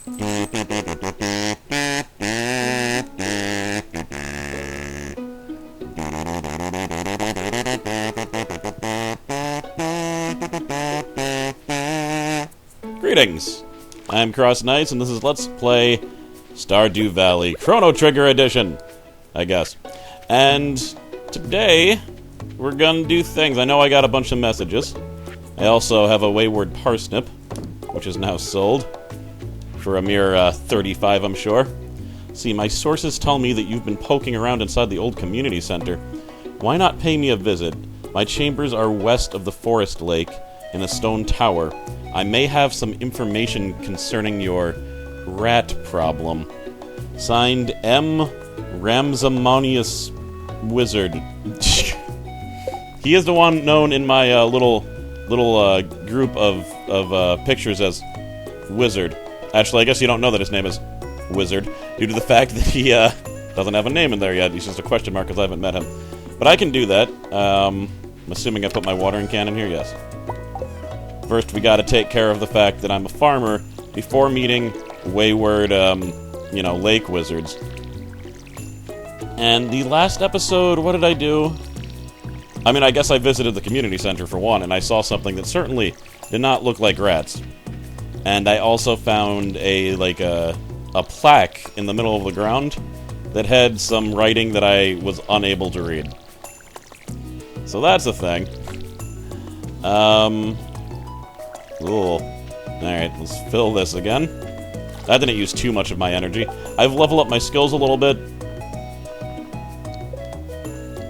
Greetings! I'm CrossKnights, and this is Let's Play Stardew Valley Chrono Trigger Edition, I guess. And today, we're gonna do things. I know I got a bunch of messages. I also have a wayward parsnip, which is now sold for a mere 35, I'm sure. See, my sources tell me that you've been poking around inside the old community center. Why not pay me a visit? My chambers are west of the forest lake in a stone tower. I may have some information concerning your rat problem. Signed, M. Ramsamonius Wizard. He is the one known in my little group of pictures as Wizard. Actually, I guess you don't know that his name is Wizard, due to the fact that he doesn't have a name in there yet. He's just a question mark because I haven't met him. But I can do that. I'm assuming I put my watering can in here, yes. First, we gotta take care of the fact that I'm a farmer before meeting wayward, lake wizards. And the last episode, what did I do? I mean, I guess I visited the community center for one, and I saw something that certainly did not look like rats. And I also found a plaque in the middle of the ground that had some writing that I was unable to read. So that's a thing. Cool. Alright, let's fill this again. That didn't use too much of my energy. I've leveled up my skills a little bit.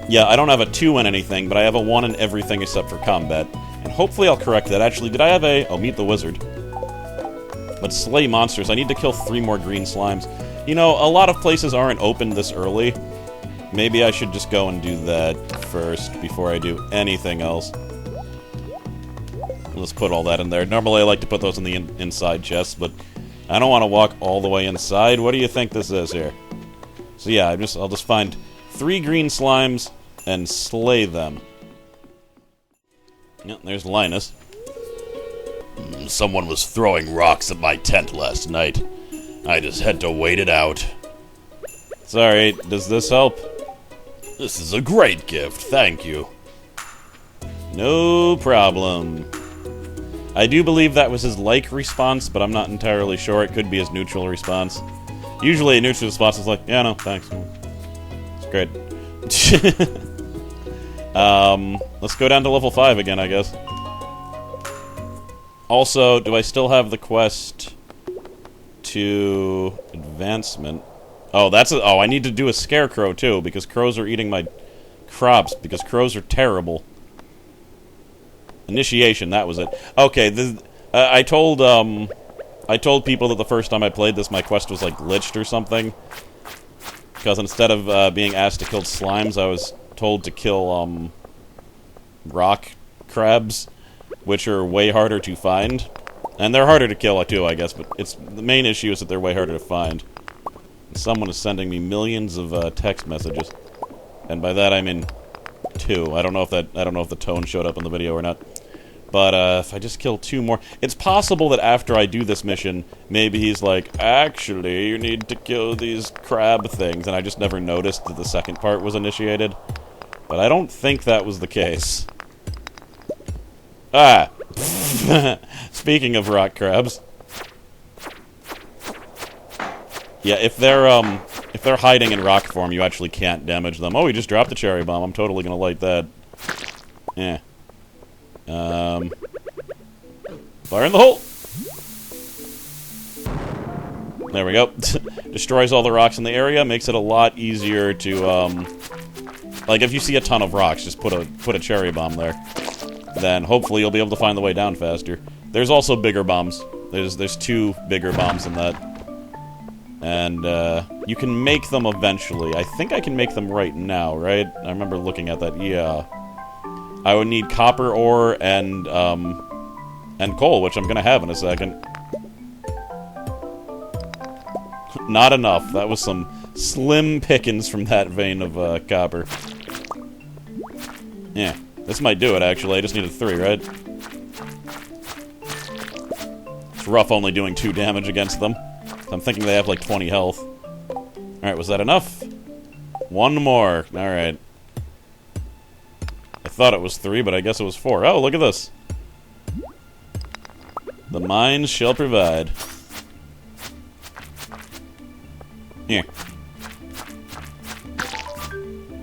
Yeah, I don't have a 2 in anything, but I have a 1 in everything except for combat. And hopefully I'll correct that. Actually, did I have a... Oh, meet the wizard. But slay monsters. I need to kill 3 more green slimes. You know, a lot of places aren't open this early. Maybe I should just go and do that first before I do anything else. Let's put all that in there. Normally I like to put those in the inside chests, but I don't want to walk all the way inside. What do you think this is here? So yeah, I'll just find 3 green slimes and slay them. Yep, there's Linus. Someone was throwing rocks at my tent last night. I just had to wait it out. Sorry, does this help? This is a great gift, thank you. No problem. I do believe that was his like response, but I'm not entirely sure. It could be his neutral response. Usually a neutral response is like, yeah, no, thanks. It's great. Let's go down to level 5 again, I guess. Also, do I still have the quest to advancement? Oh, I need to do a scarecrow, too, because crows are eating my crops, because crows are terrible. Initiation, that was it. Okay, I told people that the first time I played this, my quest was, like, glitched or something. Because instead of being asked to kill slimes, I was told to kill, rock crabs, which are way harder to find. And they're harder to kill, too, I guess, but the main issue is that they're way harder to find. And someone is sending me millions of, text messages. And by that I mean 2. I don't know if the tone showed up in the video or not. But, if I just kill 2 more... It's possible that after I do this mission, maybe he's like, actually, you need to kill these crab things, and I just never noticed that the second part was initiated. But I don't think that was the case. Ah! Speaking of rock crabs... Yeah, if they're hiding in rock form, you actually can't damage them. Oh, he just dropped a cherry bomb. I'm totally gonna light that. Yeah. Fire in the hole! There we go. Destroys all the rocks in the area, makes it a lot easier to, like, if you see a ton of rocks, just put a cherry bomb there. Then, hopefully, you'll be able to find the way down faster. There's also bigger bombs. There's 2 bigger bombs than that. And, you can make them eventually. I think I can make them right now, right? I remember looking at that, yeah. I would need copper ore and coal, which I'm gonna have in a second. Not enough. That was some slim pickings from that vein of, copper. Yeah. This might do it, actually. I just needed 3, right? It's rough only doing 2 damage against them. I'm thinking they have like 20 health. Alright, was that enough? One more. Alright. I thought it was 3, but I guess it was 4. Oh, look at this. The mines shall provide. Here.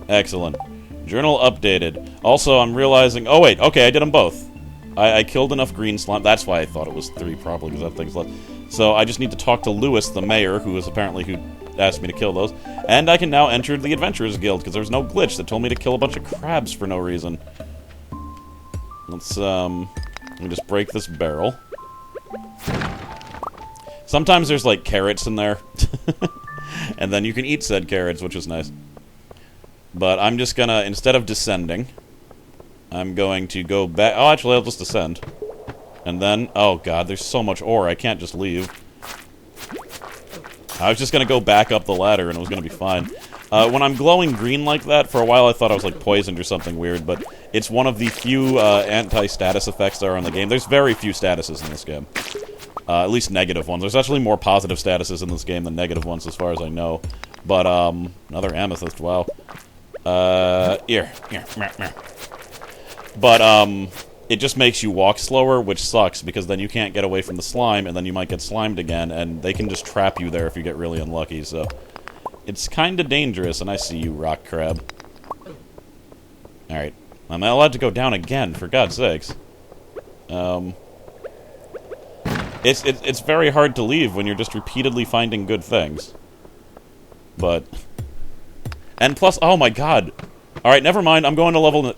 Excellent. Journal updated. Also, I'm realizing... Oh, wait. Okay, I did them both. I killed enough green slime. That's why I thought it was 3, probably, because that thing's left. So I just need to talk to Lewis, the mayor, who is apparently who asked me to kill those. And I can now enter the Adventurers Guild, because there was no glitch that told me to kill a bunch of crabs for no reason. Let me just break this barrel. Sometimes there's, like, carrots in there. And then you can eat said carrots, which is nice. But I'm just gonna, instead of descending, I'm going to go back. Oh, actually, I'll just descend. And then, oh god, there's so much ore, I can't just leave. I was just gonna go back up the ladder and it was gonna be fine. When I'm glowing green like that, for a while I thought I was like poisoned or something weird, but it's one of the few anti-status effects there are in the game. There's very few statuses in this game. At least negative ones. There's actually more positive statuses in this game than negative ones as far as I know. But, another amethyst, wow. Here. But, it just makes you walk slower, which sucks, because then you can't get away from the slime, and then you might get slimed again, and they can just trap you there if you get really unlucky, so... It's kinda dangerous, and I see you, rock crab. Alright. I'm not allowed to go down again, for God's sakes. It's very hard to leave when you're just repeatedly finding good things. But... And plus, oh my god! Alright, never mind, I'm going to level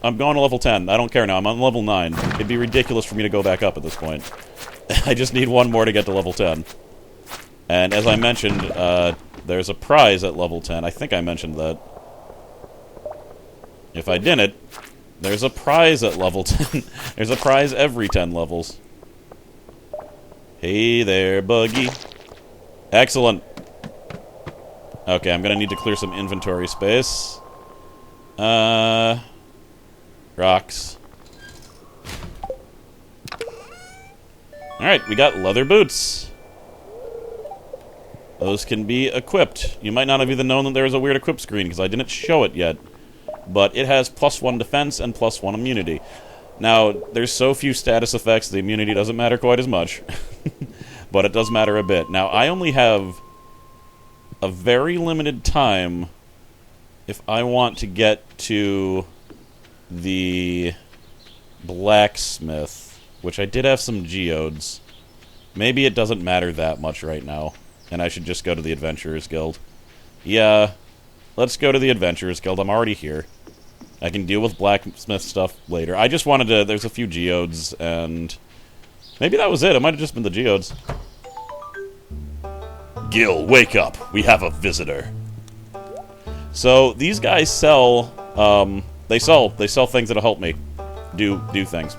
10. I don't care now, I'm on level 9. It'd be ridiculous for me to go back up at this point. I just need one more to get to level 10. And as I mentioned, there's a prize at level 10. I think I mentioned that. If I didn't, there's a prize at level 10. There's a prize every 10 levels. Hey there, Buggy. Excellent. Okay, I'm gonna need to clear some inventory space. Rocks. Alright, we got leather boots. Those can be equipped. You might not have even known that there was a weird equip screen, because I didn't show it yet. But it has +1 defense and +1 immunity. Now, there's so few status effects, the immunity doesn't matter quite as much. But it does matter a bit. Now, I only have a very limited time if I want to get to the blacksmith, which I did have some geodes. Maybe it doesn't matter that much right now, and I should just go to the Adventurers Guild. Yeah, let's go to the Adventurers Guild. I'm already here. I can deal with blacksmith stuff later. I just wanted to... There's a few geodes, and... Maybe that was it. It might have just been the geodes. Gil, wake up. We have a visitor. So, these guys sell... They sell things that'll help me do things.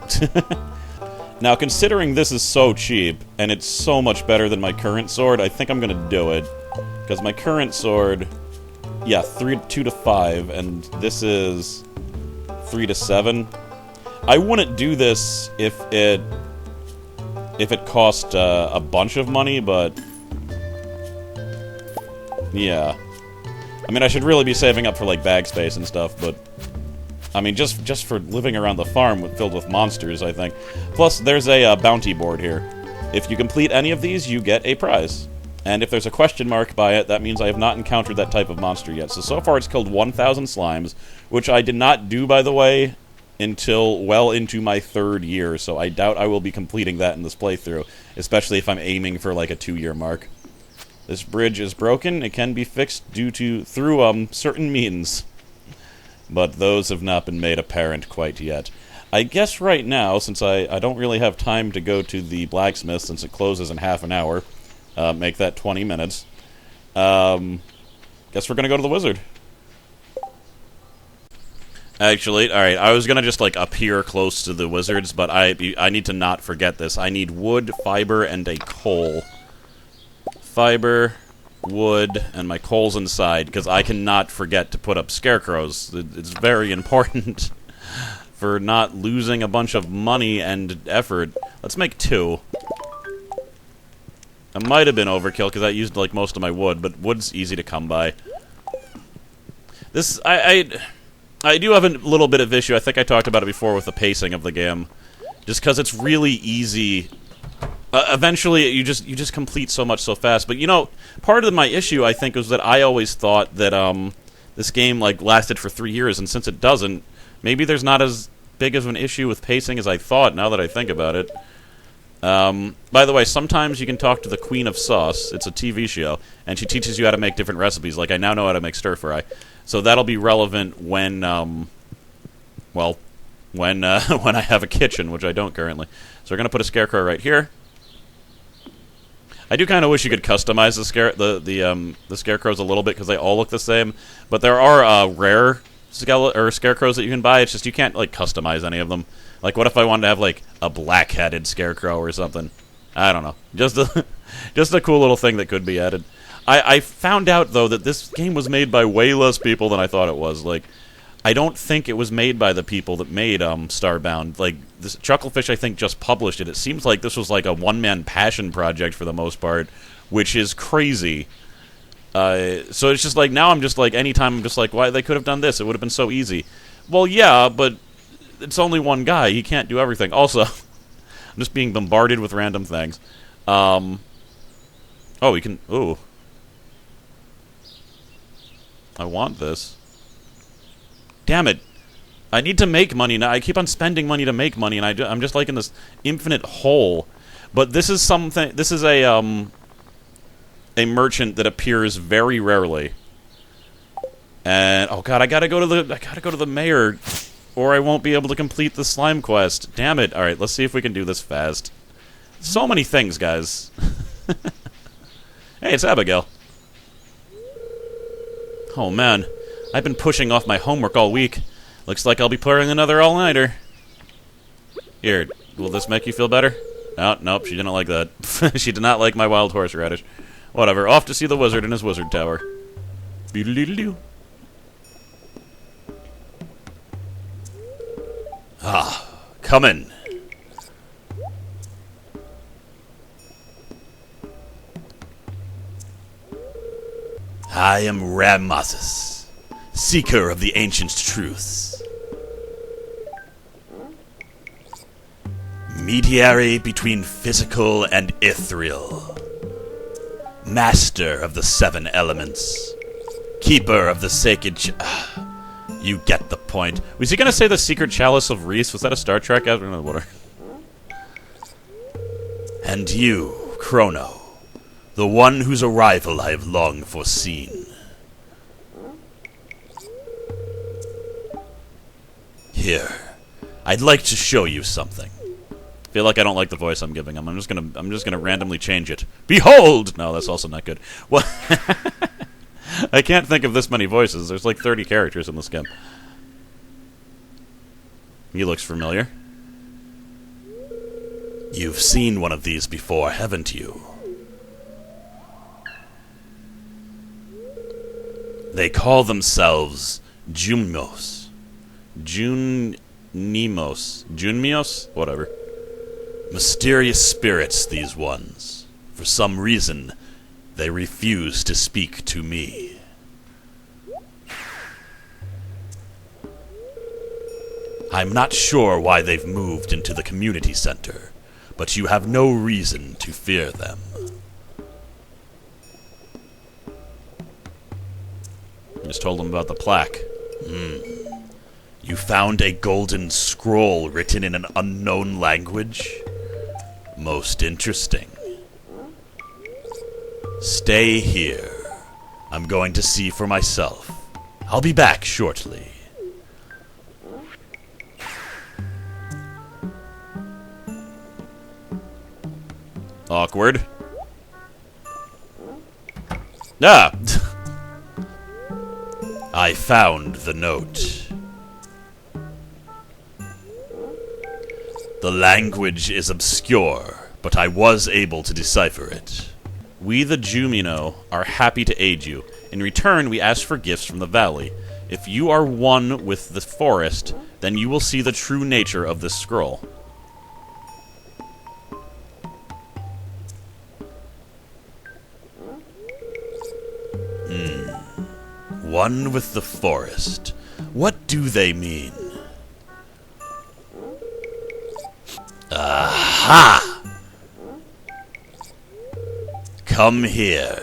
Now, considering this is so cheap, and it's so much better than my current sword, I think I'm gonna do it. Because my current sword... Yeah, 2 to 5, and this is 3 to 7. I wouldn't do this if it cost a bunch of money, but yeah. I mean, I should really be saving up for like bag space and stuff, but I mean, just for living around the farm filled with monsters, I think. Plus, there's a bounty board here. If you complete any of these, you get a prize. And if there's a question mark by it, that means I have not encountered that type of monster yet. So far it's killed 1,000 slimes, which I did not do, by the way, until well into my 3rd year, so I doubt I will be completing that in this playthrough, especially if I'm aiming for like a 2-year mark. This bridge is broken. It can be fixed through certain means, but those have not been made apparent quite yet. I guess right now, since I don't really have time to go to the blacksmith since it closes in half an hour, make that 20 minutes. Guess we're gonna go to the wizard. Actually, alright, I was gonna just, like, appear close to the wizards, but I need to not forget this. I need wood, fiber, and a coal. Fiber, wood, and my coal's inside, because I cannot forget to put up scarecrows. It's very important for not losing a bunch of money and effort. Let's make 2. It might have been overkill because I used like most of my wood, but wood's easy to come by. This I do have a little bit of issue. I think I talked about it before with the pacing of the game, just because it's really easy. Eventually, you just complete so much so fast. But you know, part of my issue I think was that I always thought that this game like lasted for 3 years, and since it doesn't, maybe there's not as big of an issue with pacing as I thought. Now that I think about it. By the way, sometimes you can talk to the Queen of Sauce. It's a TV show, and she teaches you how to make different recipes. Like, I now know how to make stir-fry. So that'll be relevant when, when I have a kitchen, which I don't currently. So we're going to put a scarecrow right here. I do kind of wish you could customize the scarecrows a little bit, because they all look the same. But there are rare scarecrows that you can buy. It's just you can't, like, customize any of them. Like, what if I wanted to have, like, a black-headed scarecrow or something? I don't know. Just a cool little thing that could be added. I found out, though, that this game was made by way less people than I thought it was. Like, I don't think it was made by the people that made Starbound. Like, this Chucklefish, I think, just published it. It seems like this was, like, a one-man passion project for the most part, which is crazy. So it's just like, now I'm just like, anytime I'm just like, why, they could have done this. It would have been so easy. Well, yeah, but it's only one guy. He can't do everything. Also, I'm just being bombarded with random things. Oh, we can... Ooh. I want this. Damn it. I need to make money now. I keep on spending money to make money, and I'm just like in this infinite hole. But this is something... This is a merchant that appears very rarely. And... Oh, God, I gotta go to the mayor... Or I won't be able to complete the slime quest. Damn it. Alright, let's see if we can do this fast. So many things, guys. Hey, it's Abigail. Oh, man. I've been pushing off my homework all week. Looks like I'll be playing another all-nighter. Here, will this make you feel better? Oh, nope, she didn't like that. She did not like my wild horseradish. Whatever, off to see the wizard in his wizard tower. Beedle-deedle-doo. Ah, come in. I am Rammathus, seeker of the ancient truths. Mediary between physical and ethereal. Master of the 7 elements. Keeper of the sacred... You get the point. Was he gonna say the secret chalice of Reese? Was that a Star Trek? I don't know what. And you, Chrono, the one whose arrival I have long foreseen. Here, I'd like to show you something. I feel like I don't like the voice I'm giving him. I'm just gonna randomly change it. Behold! No, that's also not good. What? I can't think of this many voices. There's like 30 characters in this game. He looks familiar. You've seen one of these before, haven't you? They call themselves Junmos. Junmios? Whatever. Mysterious spirits, these ones. For some reason, they refuse to speak to me. I'm not sure why they've moved into the community center, but you have no reason to fear them. I just told him about the plaque. You found a golden scroll written in an unknown language? Most interesting. Stay here. I'm going to see for myself. I'll be back shortly. Awkward. Ah! I found the note. The language is obscure, but I was able to decipher it. We, the Jumino, are happy to aid you. In return, we ask for gifts from the valley. If you are one with the forest, then you will see the true nature of this scroll. One with the forest. What do they mean? Aha! Come here.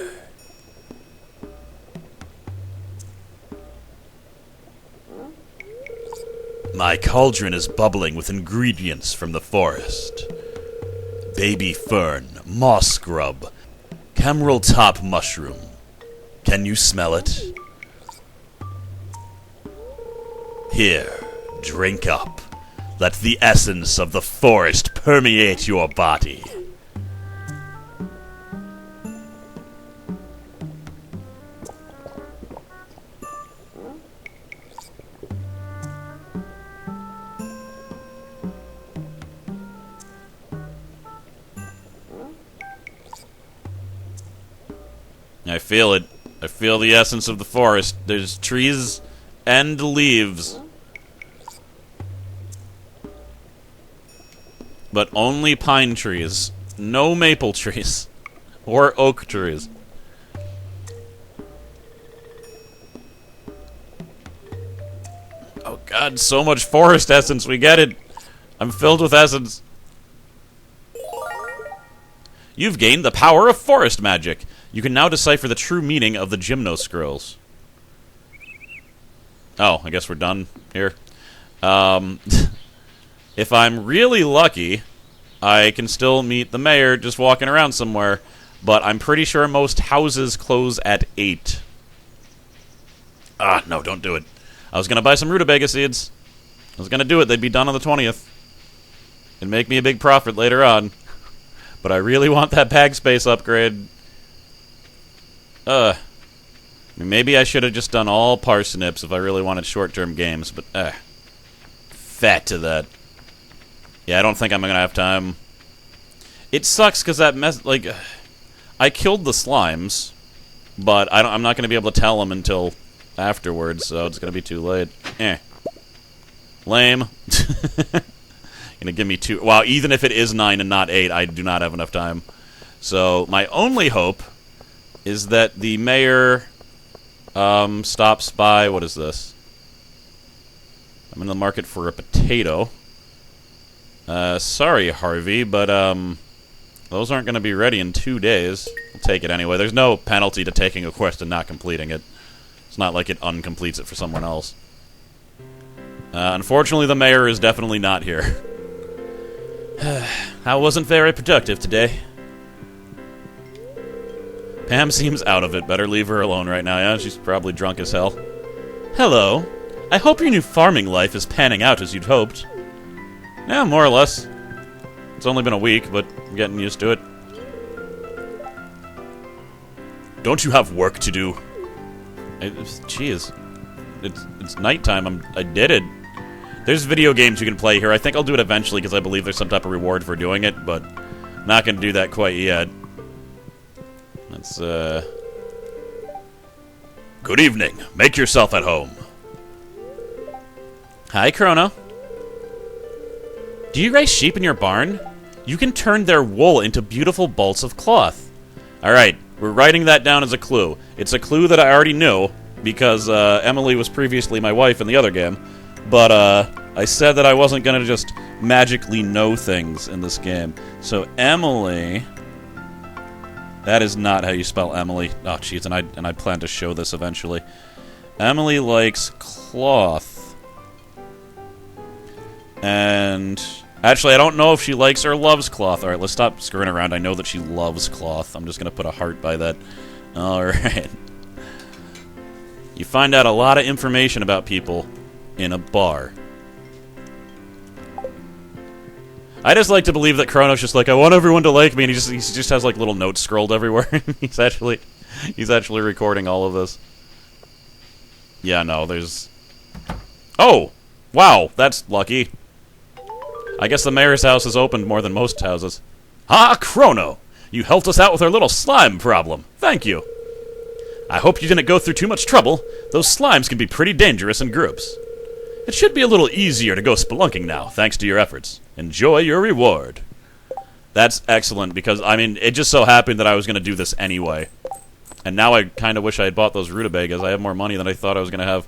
My cauldron is bubbling with ingredients from the forest. Baby fern, moss scrub, cameral top mushroom. Can you smell it? Here, drink up. Let the essence of the forest permeate your body. I feel it. I feel the essence of the forest. There's trees and leaves. But only pine trees. No maple trees. Or oak trees. Oh god, so much forest essence. We get it. I'm filled with essence. You've gained the power of forest magic. You can now decipher the true meaning of the Gymno Scrolls. Oh, I guess we're done here. If I'm really lucky, I can still meet the mayor just walking around somewhere. But I'm pretty sure most houses close at 8. Ah, no, don't do it. I was going to buy some rutabaga seeds. I was going to do it. They'd be done on the 20th. It'd make me a big profit later on. But I really want that bag space upgrade. I mean, maybe I should have just done all parsnips if I really wanted short-term games, but fat to that. Yeah, I don't think I'm gonna have time. It sucks because that I killed the slimes, but I'm not gonna be able to tell them until afterwards, so it's gonna be too late. Lame. Gonna give me 2. Wow, even if it is 9 and not 8, I do not have enough time. So my only hope is that the mayor stops by. What is this? I'm in the market for a potato. Sorry, Harvey, but those aren't going to be ready in 2 days. I'll take it anyway. There's no penalty to taking a quest and not completing it. It's not like it uncompletes it for someone else. Unfortunately, the mayor is definitely not here. I wasn't very productive today. Pam seems out of it. Better leave her alone right now, yeah? She's probably drunk as hell. Hello. I hope your new farming life is panning out as you'd hoped. Yeah, more or less. It's only been a week, but I'm getting used to it. Don't you have work to do? Jeez. It's nighttime. I did it. There's video games you can play here. I think I'll do it eventually because I believe there's some type of reward for doing it, but I'm not going to do that quite yet. Let's, Good evening. Make yourself at home. Hi, Chrono. Do you raise sheep in your barn? You can turn their wool into beautiful bolts of cloth. Alright, we're writing that down as a clue. It's a clue that I already knew, because Emily was previously my wife in the other game. But I said that I wasn't going to just magically know things in this game. So Emily... That is not how you spell Emily. Oh, jeez, and I plan to show this eventually. Emily likes cloth. And... Actually, I don't know if she likes or loves cloth. Alright, let's stop screwing around. I know that she loves cloth. I'm just going to put a heart by that. Alright. You find out a lot of information about people in a bar. I just like to believe that Chrono's just like, I want everyone to like me, and he just has like little notes scrolled everywhere. he's actually recording all of this. Yeah, no, there's... Oh! Wow, that's lucky. I guess the mayor's house is opened more than most houses. Ah, Chrono! You helped us out with our little slime problem. Thank you. I hope you didn't go through too much trouble. Those slimes can be pretty dangerous in groups. It should be a little easier to go spelunking now, thanks to your efforts. Enjoy your reward. That's excellent, because, I mean, it just so happened that I was going to do this anyway. And now I kind of wish I had bought those rutabagas. I have more money than I thought I was going to have.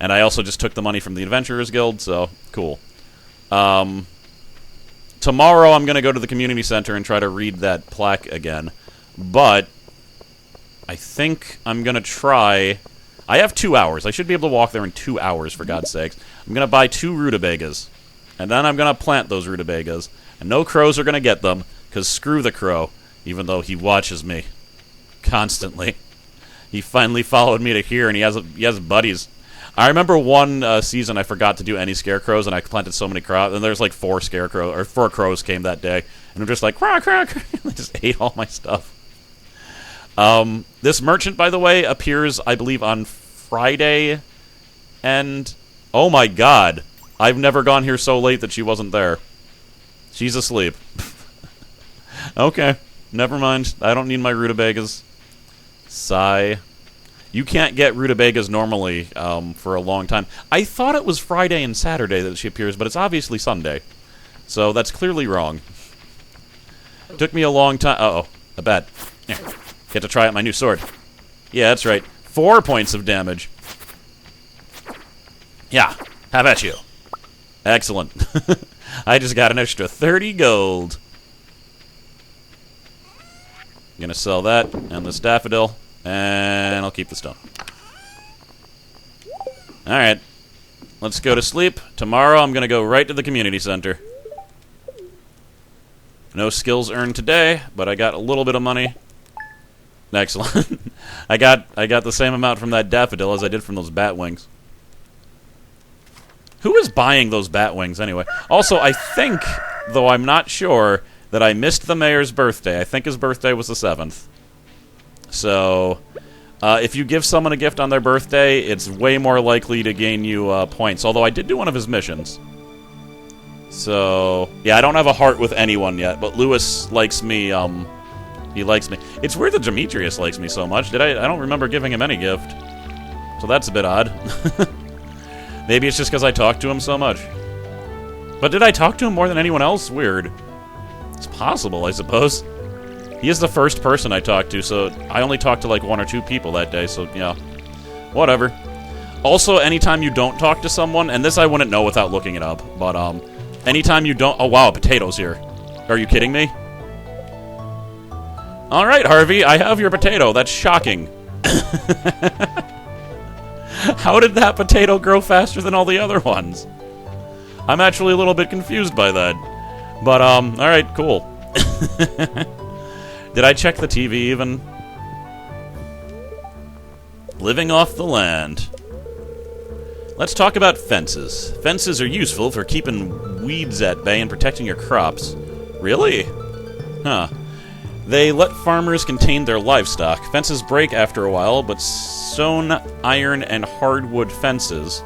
And I also just took the money from the Adventurers Guild, so cool. Tomorrow I'm going to go to the community center and try to read that plaque again. But I think I'm going to try... I have 2 hours. I should be able to walk there in 2 hours, for God's sakes. I'm going to buy 2 rutabagas. And then I'm going to plant those rutabagas. And no crows are going to get them, because screw the crow, even though he watches me constantly. He finally followed me to here, and he has buddies. I remember one season I forgot to do any scarecrows, and I planted so many crows, and there's like 4 crows came that day, and I'm just like, craw, craw, craw. They just ate all my stuff. This merchant, by the way, appears, I believe, on Friday, and oh my god, I've never gone here so late that she wasn't there. She's asleep. Okay, never mind. I don't need my rutabagas. Sigh. You can't get rutabagas normally for a long time. I thought it was Friday and Saturday that she appears, but it's obviously Sunday. So that's clearly wrong. Took me a long time. Uh-oh, a bat. Yeah. Get to try out my new sword. Yeah, that's right. 4 points of damage. Yeah, have at you. Excellent. I just got an extra 30 gold. I'm gonna sell that and this daffodil, and I'll keep the stone. Alright. Let's go to sleep. Tomorrow I'm gonna go right to the community center. No skills earned today, but I got a little bit of money. Excellent. I got the same amount from that daffodil as I did from those bat wings. Who is buying those bat wings anyway? Also, I think, though I'm not sure, that I missed the mayor's birthday. I think his birthday was the 7th. So, if you give someone a gift on their birthday, it's way more likely to gain you points. Although I did do one of his missions. So, yeah, I don't have a heart with anyone yet, but Lewis likes me, he likes me. It's weird that Demetrius likes me so much. I don't remember giving him any gift. So that's a bit odd. Maybe it's just because I talked to him so much. But did I talk to him more than anyone else? Weird. It's possible, I suppose. He is the first person I talked to, so I only talked to like 1 or 2 people that day, so yeah. Whatever. Also, anytime you don't talk to someone, and this I wouldn't know without looking it up, but anytime you don't... Oh wow, a potato's here. Are you kidding me? Alright, Harvey, I have your potato. That's shocking. How did that potato grow faster than all the other ones? I'm actually a little bit confused by that. But, alright, cool. Did I check the TV even? Living off the land. Let's talk about fences. Fences are useful for keeping weeds at bay and protecting your crops. Really? Huh. They let farmers contain their livestock. Fences break after a while, but stone, iron, and hardwood fences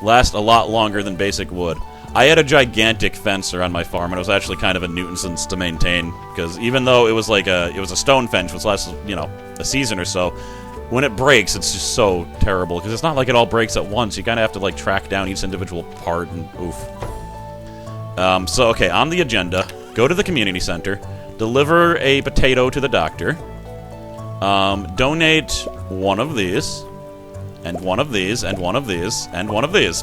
last a lot longer than basic wood. I had a gigantic fence around my farm, and it was actually kind of a nuisance to maintain, because even though it was like a stone fence, which lasts, you know, a season or so, when it breaks, it's just so terrible, because it's not like it all breaks at once. You kind of have to, like, track down each individual part, and oof. So, okay, on the agenda, go to the community center, deliver a potato to the doctor, donate one of these, and one of these, and one of these, and one of these,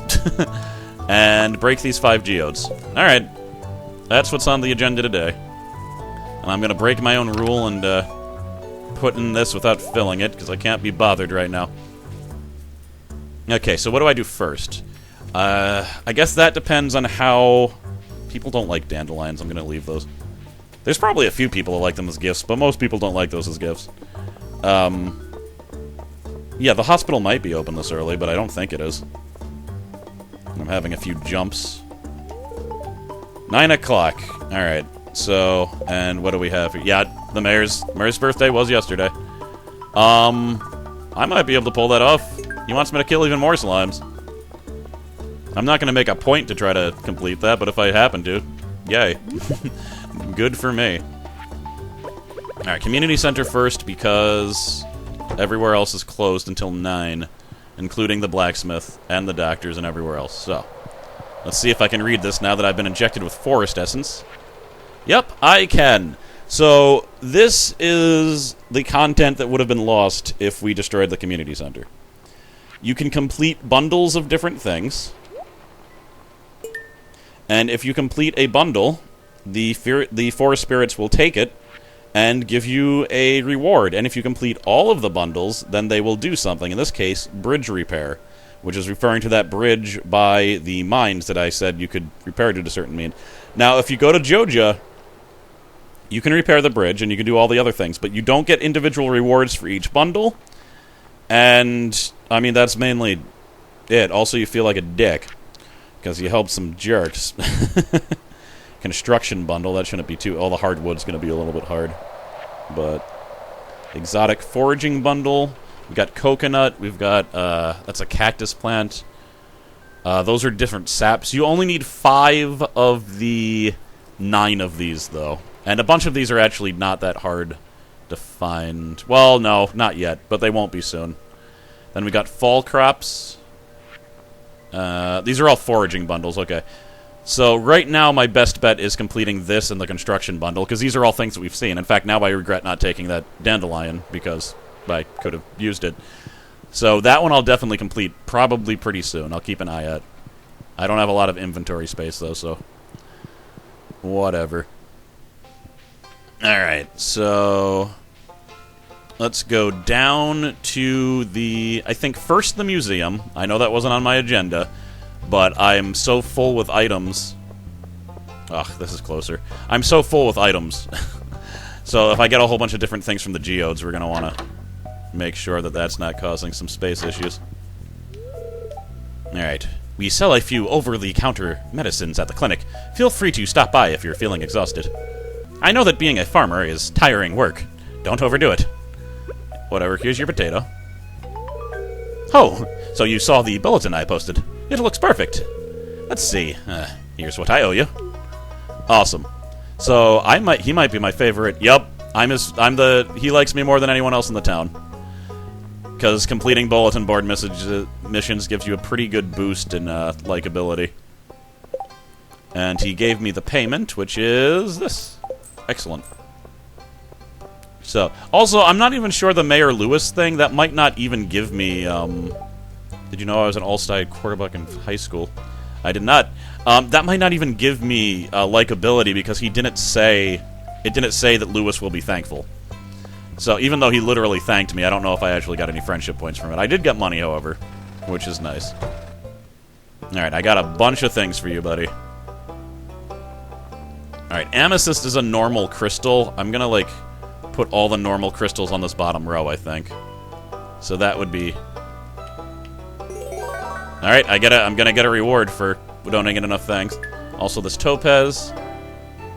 and break these 5 geodes. Alright, that's what's on the agenda today. And I'm going to break my own rule and put in this without filling it, because I can't be bothered right now. Okay, so what do I do first? I guess that depends on how... People don't like dandelions. I'm going to leave those. There's probably a few people who like them as gifts, but most people don't like those as gifts. Yeah, the hospital might be open this early, but I don't think it is. I'm having a few jumps. 9 o'clock. Alright, so, and what do we have here? Yeah, the mayor's birthday was yesterday. I might be able to pull that off. He wants me to kill even more slimes. I'm not going to make a point to try to complete that, but if I happen to, yay. Good for me. Alright, community center first, because everywhere else is closed until 9, including the blacksmith and the doctors and everywhere else. So, let's see if I can read this now that I've been injected with forest essence. Yep, I can. So, this is the content that would have been lost if we destroyed the community center. You can complete bundles of different things. And if you complete a bundle, the forest spirits will take it and give you a reward. And if you complete all of the bundles, then they will do something. In this case, bridge repair, which is referring to that bridge by the mines that I said you could repair to a certain mean. Now, if you go to Joja, you can repair the bridge and you can do all the other things, but you don't get individual rewards for each bundle. And, I mean, that's mainly it. Also, you feel like a dick because you help some jerks. Construction bundle, that shouldn't be too... All the hardwood's going to be a little bit hard. But exotic foraging bundle. We've got coconut. We've got... that's a cactus plant. Those are different saps. You only need 5 of the 9 of these, though. And a bunch of these are actually not that hard to find. Well, no, not yet, but they won't be soon. Then we got fall crops. These are all foraging bundles, okay. So right now my best bet is completing this and the construction bundle, because these are all things that we've seen. In fact, now I regret not taking that dandelion, because I could have used it. So that one I'll definitely complete probably pretty soon. I'll keep an eye out. I don't have a lot of inventory space, though, so... whatever. Alright, so... let's go down to the... I think first the museum. I know that wasn't on my agenda. But I'm so full with items. Ugh, this is closer. I'm so full with items. So if I get a whole bunch of different things from the geodes, we're going to want to make sure that that's not causing some space issues. Alright. We sell a few over-the-counter medicines at the clinic. Feel free to stop by if you're feeling exhausted. I know that being a farmer is tiring work. Don't overdo it. Whatever, here's your potato. Oh, so you saw the bulletin I posted. It looks perfect. Let's see. Here's what I owe you. Awesome. So he might be my favorite. Yup. He likes me more than anyone else in the town. Because completing bulletin board missions gives you a pretty good boost in likability. And he gave me the payment, which is this. Excellent. So, also, I'm not even sure the Mayor Lewis thing, that might not even give me, did you know I was an all-star quarterback in high school? I did not. That might not even give me likability because it didn't say that Lewis will be thankful. So even though he literally thanked me, I don't know if I actually got any friendship points from it. I did get money, however, which is nice. Alright, I got a bunch of things for you, buddy. Alright, amethyst is a normal crystal. I'm gonna, like, put all the normal crystals on this bottom row, I think. So that would be... Alright, I'm gonna get a reward for donating enough things. Also, this topaz.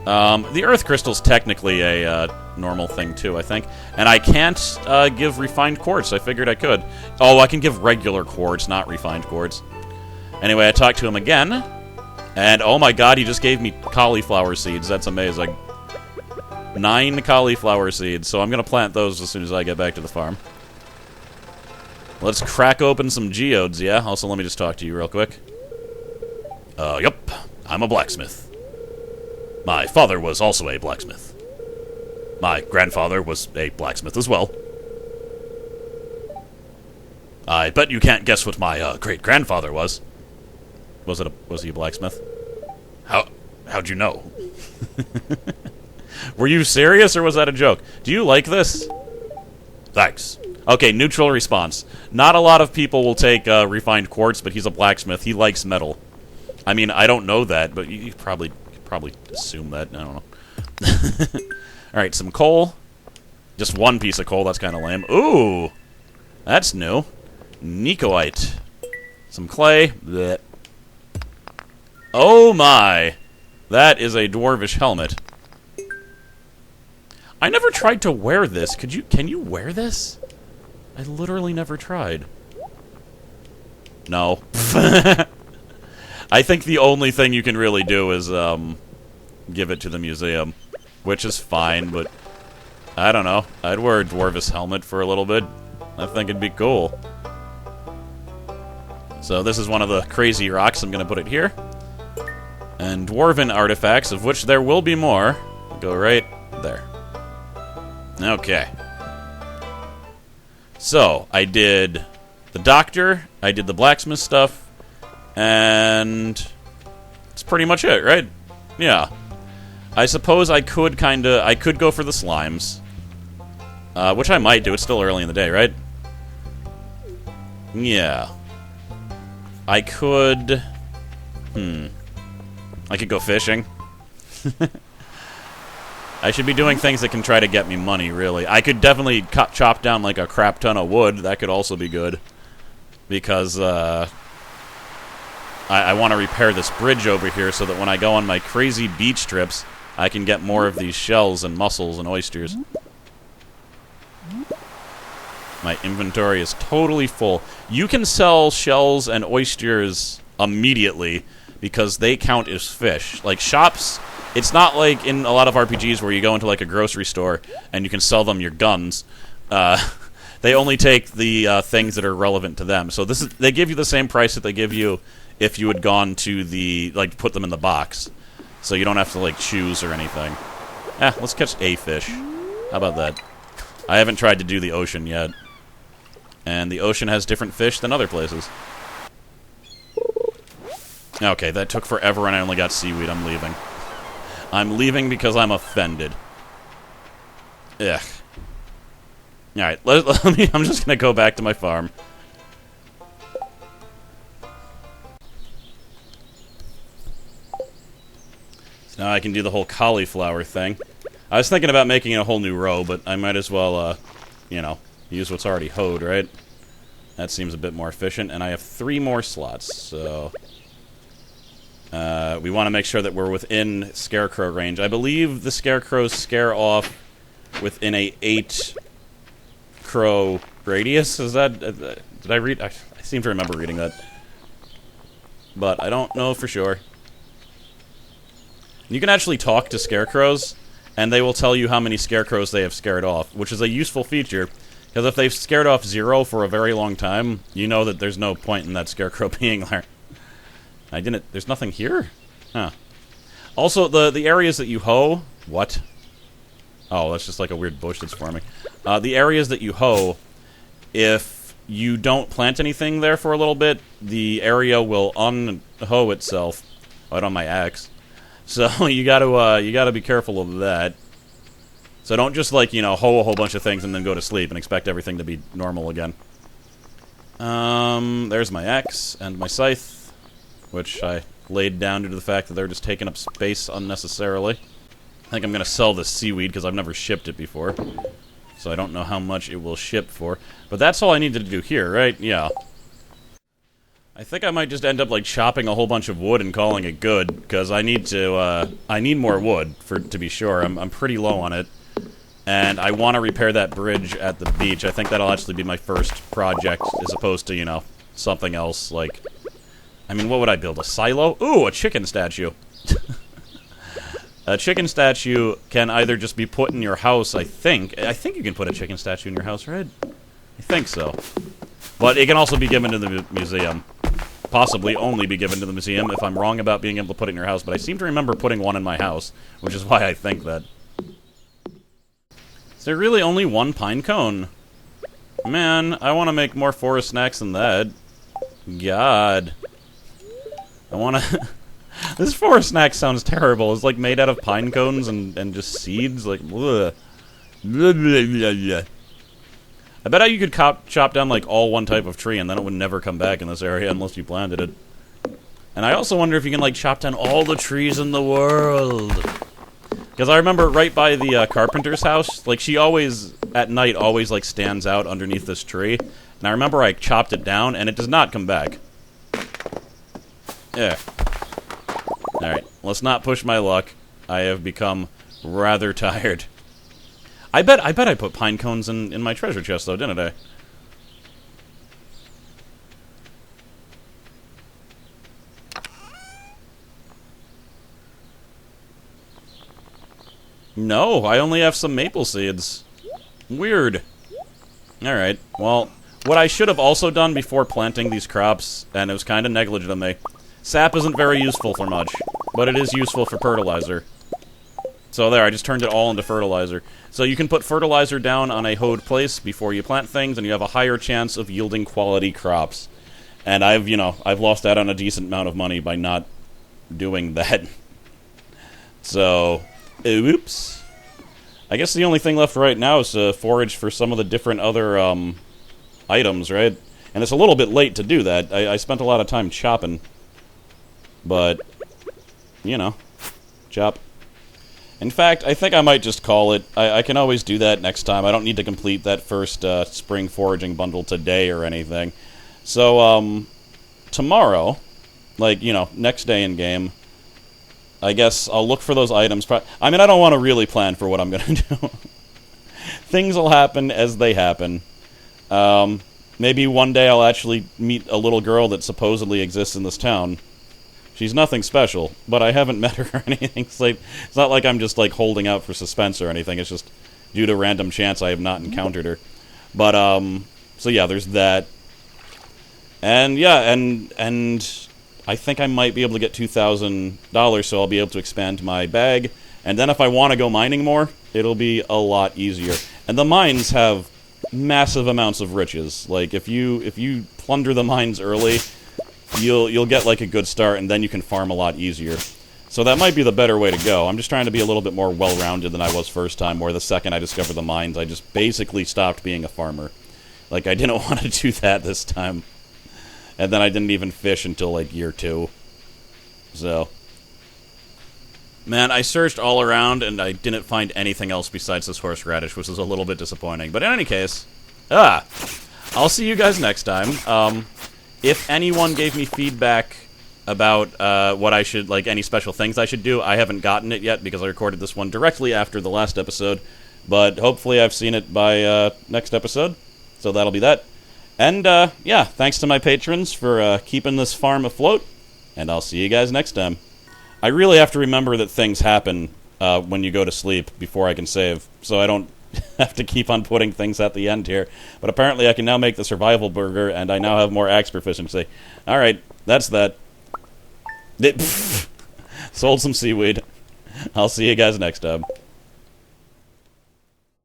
The earth crystal's technically a normal thing, too, I think. And I can't give refined quartz. I figured I could. Oh, I can give regular quartz, not refined quartz. Anyway, I talked to him again. And, oh my god, he just gave me cauliflower seeds. That's amazing. 9 cauliflower seeds. So I'm gonna plant those as soon as I get back to the farm. Let's crack open some geodes, yeah? Also, let me just talk to you real quick. Yup. I'm a blacksmith. My father was also a blacksmith. My grandfather was a blacksmith as well. I bet you can't guess what my great-grandfather was. Was he a blacksmith? How'd you know? Were you serious, or was that a joke? Do you like this? Thanks. Okay, neutral response. Not a lot of people will take refined quartz, but he's a blacksmith. He likes metal. I mean, I don't know that, but you probably assume that. I don't know. Alright, some coal. Just one piece of coal, that's kind of lame. Ooh! That's new. Nicoite. Some clay. Blech. Oh my! That is a dwarvish helmet. I never tried to wear this. Can you wear this? I literally never tried. No. I think the only thing you can really do is, give it to the museum. Which is fine, but... I don't know. I'd wear a dwarvish helmet for a little bit. I think it'd be cool. So this is one of the crazy rocks. I'm gonna put it here. And dwarven artifacts, of which there will be more, go right there. Okay. So, I did the doctor, I did the blacksmith stuff, and that's pretty much it, right? Yeah. I suppose I could go for the slimes. Which I might do. It's still early in the day, right? Yeah. I could... I could go fishing. I should be doing things that can try to get me money, really. I could definitely chop down, like, a crap ton of wood. That could also be good. Because, I want to repair this bridge over here so that when I go on my crazy beach trips, I can get more of these shells and mussels and oysters. My inventory is totally full. You can sell shells and oysters immediately because they count as fish. Like, shops... It's not like in a lot of RPGs where you go into, like, a grocery store and you can sell them your guns. They only take the things that are relevant to them. So they give you the same price that they give you if you had gone to the, like, put them in the box. So you don't have to, like, choose or anything. Let's catch a fish. How about that? I haven't tried to do the ocean yet. And the ocean has different fish than other places. Okay, that took forever and I only got seaweed. I'm leaving. I'm leaving because I'm offended. Ugh. Alright, I'm just gonna go back to my farm. So now I can do the whole cauliflower thing. I was thinking about making a whole new row, but I might as well, you know, use what's already hoed, right? That seems a bit more efficient, and I have 3 more slots, so... we want to make sure that we're within scarecrow range. I believe the scarecrows scare off within a 8-crow radius. Is that... did I read... I seem to remember reading that. But I don't know for sure. You can actually talk to scarecrows, and they will tell you how many scarecrows they have scared off, which is a useful feature, because if they've scared off 0 for a very long time, you know that there's no point in that scarecrow being there. There's nothing here? Huh. Also, the areas that you hoe... What? Oh, that's just like a weird bush that's forming. The areas that you hoe, if you don't plant anything there for a little bit, the area will un-hoe itself. Right on my axe. So you gotta be careful of that. So don't just, like, you know, hoe a whole bunch of things and then go to sleep and expect everything to be normal again. There's my axe and my scythe, which I laid down due to the fact that they're just taking up space unnecessarily. I think I'm going to sell this seaweed because I've never shipped it before. So I don't know how much it will ship for. But that's all I needed to do here, right? Yeah. I think I might just end up, like, chopping a whole bunch of wood and calling it good, because I need more wood, to be sure. I'm pretty low on it. And I want to repair that bridge at the beach. I think that'll actually be my first project, as opposed to, you know, something else, like... I mean, what would I build? A silo? Ooh, a chicken statue. A chicken statue can either just be put in your house, I think. I think you can put a chicken statue in your house, right? I think so. But it can also be given to the museum. Possibly only be given to the museum if I'm wrong about being able to put it in your house. But I seem to remember putting one in my house, which is why I think that. Is there really only one pine cone? Man, I want to make more forest snacks than that. God. I want to... This forest snack sounds terrible. It's like made out of pine cones and just seeds. Like, bleh. Blah, blah, blah, blah. I bet you could chop down like all one type of tree and then it would never come back in this area unless you planted it. And I also wonder if you can like chop down all the trees in the world. Because I remember right by the carpenter's house, like she always, at night, always like stands out underneath this tree. And I remember I chopped it down and it does not come back. Yeah. Alright, let's not push my luck. I have become rather tired. I bet I put pine cones in my treasure chest, though, didn't I? No, I only have some maple seeds. Weird. Alright, well, what I should have also done before planting these crops, and it was kind of negligent of me, sap isn't very useful for much, but it is useful for fertilizer. So there, I just turned it all into fertilizer. So you can put fertilizer down on a hoed place before you plant things, and you have a higher chance of yielding quality crops. And I've lost out on a decent amount of money by not doing that. So, oops. I guess the only thing left right now is to forage for some of the different other items, right? And it's a little bit late to do that. I spent a lot of time chopping. But, chop. In fact, I think I might just call it. I can always do that next time. I don't need to complete that first spring foraging bundle today or anything. So, tomorrow, next day in game, I guess I'll look for those items. I mean, I don't want to really plan for what I'm going to do. Things will happen as they happen. Maybe one day I'll actually meet a little girl that supposedly exists in this town. She's nothing special, but I haven't met her or anything. It's not like I'm just, holding out for suspense or anything. It's just due to random chance I have not encountered her. But, so yeah, there's that. And, yeah, and I think I might be able to get $2,000, so I'll be able to expand my bag. And then if I want to go mining more, it'll be a lot easier. And the mines have massive amounts of riches. Like, if you plunder the mines early, you'll get, a good start, and then you can farm a lot easier. So that might be the better way to go. I'm just trying to be a little bit more well-rounded than I was first time, where the second I discovered the mines, I just basically stopped being a farmer. I didn't want to do that this time. And then I didn't even fish until, year 2. So, man, I searched all around, and I didn't find anything else besides this horseradish, which is a little bit disappointing. But in any case, I'll see you guys next time. If anyone gave me feedback about what I should, any special things I should do, I haven't gotten it yet because I recorded this one directly after the last episode. But hopefully I've seen it by next episode, so that'll be that. And, yeah, thanks to my patrons for keeping this farm afloat, and I'll see you guys next time. I really have to remember that things happen when you go to sleep before I can save, so I don't have to keep on putting things at the end here. But apparently I can now make the survival burger, and I now have more axe proficiency. Alright, that's that. Sold some seaweed. I'll see you guys next time.